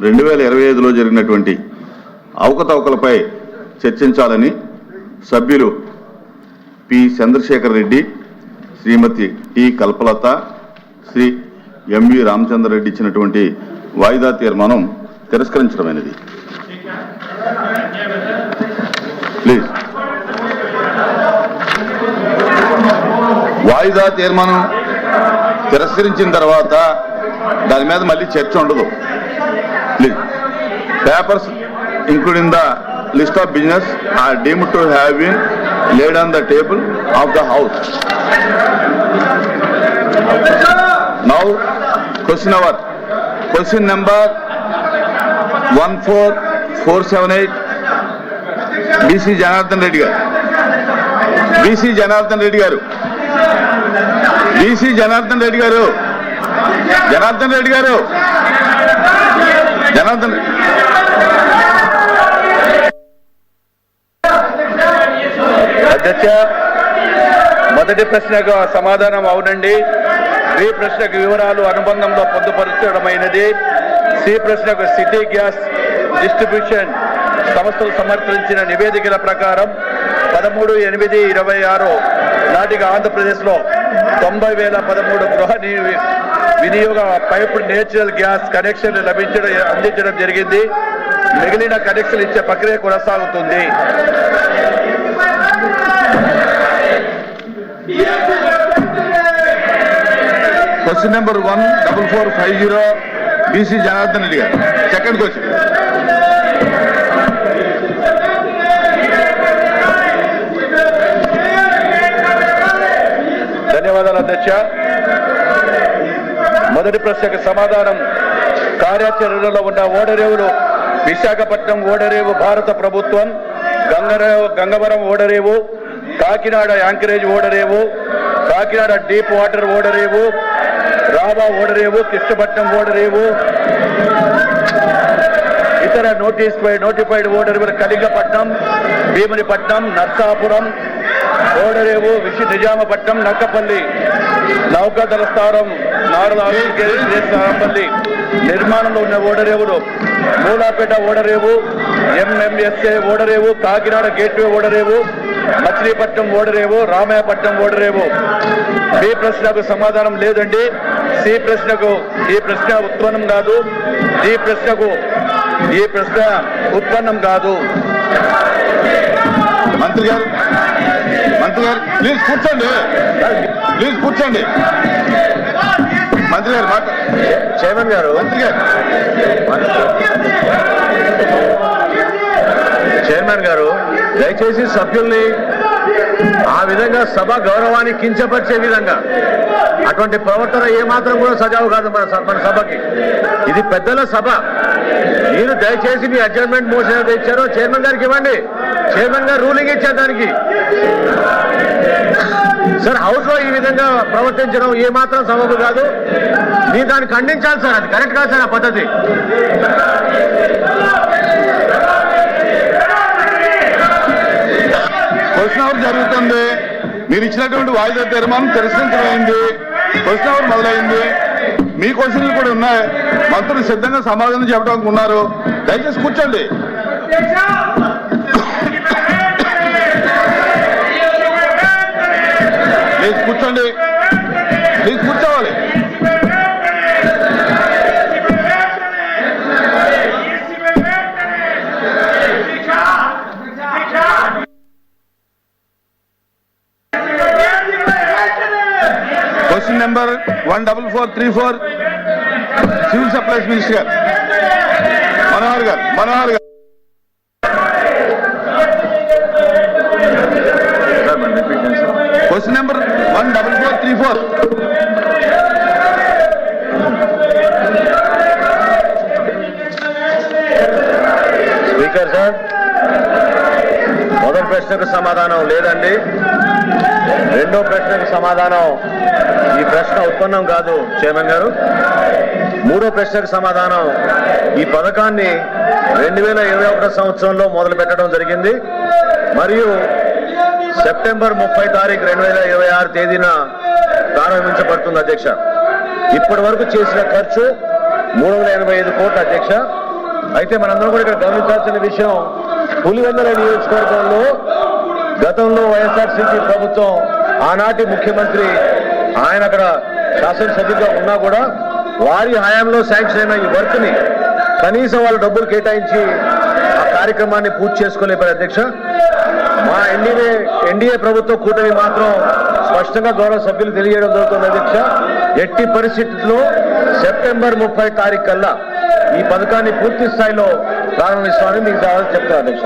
2025లో జరిగినటువంటి అవకతవకలపై చర్చించాలని సభ్యులు పి చంద్రశేఖర్ రెడ్డి, శ్రీమతి టి కల్పలత, శ్రీ ఎంవి రామచంద్ర రెడ్డి ఇచ్చినటువంటి వాయిదా తీర్మానం తిరస్కరించడమైనది. ప్లీజ్. వాయిదా తీర్మానం తిరస్కరించిన తర్వాత దాని మీద మళ్ళీ చర్చ ఉండదు. Please. Papers including the list of business are deemed to have been laid on the table of the house. Now question number 14478 BC Janardhan Reddy garu. BC Janardhan Reddy garu. BC Janardhan Reddy garu. Janardhan Reddy garu. Janardhan అధ్యక్ష, మొదటి ప్రశ్నకు సమాధానం అవునండి. B ప్రశ్నకు వివరాలు అనుబంధంలో పొందుపరచడమైనది. C ప్రశ్నకు city gas distribution సంస్థలు సమర్పించిన నివేదికల ప్రకారం 13/8/26 నాటికి ఆంధ్రప్రదేశ్లో 90,013 గృహ వినియోగ పైపు నేచురల్ గ్యాస్ కనెక్షన్లు అందించడం జరిగింది. మిగిలిన కనెక్షన్లు ఇచ్చే ప్రక్రియ కొనసాగుతుంది. Question number 14450 BC Janardhan Reddy గారు. Second question. ధన్యవాదాలు అధ్యక్ష. మొదటి ప్రశ్నకు సమాధానం. కార్యాచరణలో ఉన్న ఓడరేవులు విశాఖపట్నం ఓడరేవు భారత ప్రభుత్వం, గంగవరం ఓడరేవు, కాకినాడ యాంకరేజ్ ఓడరేవు, కాకినాడ డీప్ వాటర్ ఓడరేవు, రావా ఓడరేవు, కృష్ణపట్నం ఓడరేవు, ఇతర నోటిఫైడ్ ఓడరేవులు కళింగపట్నం, భీమునిపట్నం, నర్సాపురం ఓడరేవు, నిజామపట్నం, నక్కపల్లి నౌకాదళ స్థావరం, నారాయణపల్లి నిర్మాణంలో ఉన్న ఓడరేవులు, మూలాపేట ఓడరేవు, MMSA ఓడరేవు, కాకినాడ గేట్వే ఓడరేవు, మచిలీపట్నం ఓడరేవు, రామాయపట్నం ఓడరేవు. బి ప్రశ్నకు సమాధానం లేదండి. సి ప్రశ్నకు ఈ ప్రశ్న ఉత్పన్నం కాదు. డి ప్రశ్నకు ఈ ప్రశ్న ఉత్పన్నం కాదు. మంత్రి గారు ప్లీజ్ కూర్చోండి. మంత్రి గారు చైర్మన్ గారు చైర్మన్ గారు దయచేసి సభ్యుల్ని ఆ విధంగా సభ గౌరవాన్ని కించపరిచే విధంగా అటువంటి ప్రవర్తన ఏమాత్రం కూడా సజావు కాదు మన సభకి. ఇది పెద్దల సభ. మీరు దయచేసి మీ అడ్జర్న్మెంట్ మోషన్ ఏదైతే ఇచ్చారో చైర్మన్ గారికి ఇవ్వండి. చైర్మన్ గారు రూలింగ్ ఇచ్చారు దానికి. సార్, హౌస్ లో ఈ విధంగా ప్రవర్తించడం ఏమాత్రం సబబు కాదు. మీరు దాన్ని ఖండించాలి సార్. అది కరెక్ట్ కాదు సార్ ఆ పద్ధతి. క్వశ్చన్ అవర్ జరుగుతుంది. మీరు ఇచ్చినటువంటి వాయిదా తీర్మానం తిరస్కరించడమైంది. క్వశ్చన్ అవర్ మొదలైంది. మీ క్వశ్చన్లు కూడా ఉన్నాయి. మంత్రులు సిద్ధంగా సమాధానం చెప్పడానికి ఉన్నారు. దయచేసి కూర్చోండి. ప్లీజ్ కూర్చోండి. ప్లీజ్ కూర్చోవాలి. Question number 14434 civil supplies minister గారు మనోహర్ గారు. Question number 14434. స్పీకర్ సార్, మొదటి ప్రశ్నకు సమాధానం లేదండి. రెండో ప్రశ్నకు సమాధానం ఈ ప్రశ్న ఉత్పన్నం కాదు చైర్మన్ గారు. మూడో ప్రశ్నకు సమాధానం ఈ పథకాన్ని 2021 సంవత్సరంలో మొదలు పెట్టడం జరిగింది మరియు సెప్టెంబర్ 30 తారీఖు 2026 తేదీన ప్రారంభించబడుతుంది అధ్యక్ష. ఇప్పటి వరకు చేసిన ఖర్చు 385 కోట్ల అధ్యక్ష. అయితే మనందరం కూడా ఇక్కడ గమనించాల్సిన విషయం, పులివెందుల నియోజకవర్గంలో గతంలో వైఎస్ఆర్సీపీ ప్రభుత్వం ఆనాటి ముఖ్యమంత్రి ఆయన అక్కడ శాసనసభ్యుగా ఉన్నా కూడా వారి హయాంలో శాంక్షన్ అయిన ఈ వర్క్ ని కనీసం వాళ్ళు డబ్బులు కేటాయించి ఆ కార్యక్రమాన్ని పూర్తి చేసుకోలేపారు అధ్యక్ష. మా ఎన్డీఏ ప్రభుత్వ కూటమి మాత్రం స్పష్టంగా గౌరవ సభ్యులు తెలియజేయడం జరుగుతుంది అధ్యక్ష. ఎట్టి పరిస్థితుల్లో సెప్టెంబర్ 30 తారీఖు కల్లా ఈ పథకాన్ని పూర్తి స్థాయిలో ప్రారంభిస్తామని మీకు చెప్తాను అధ్యక్ష.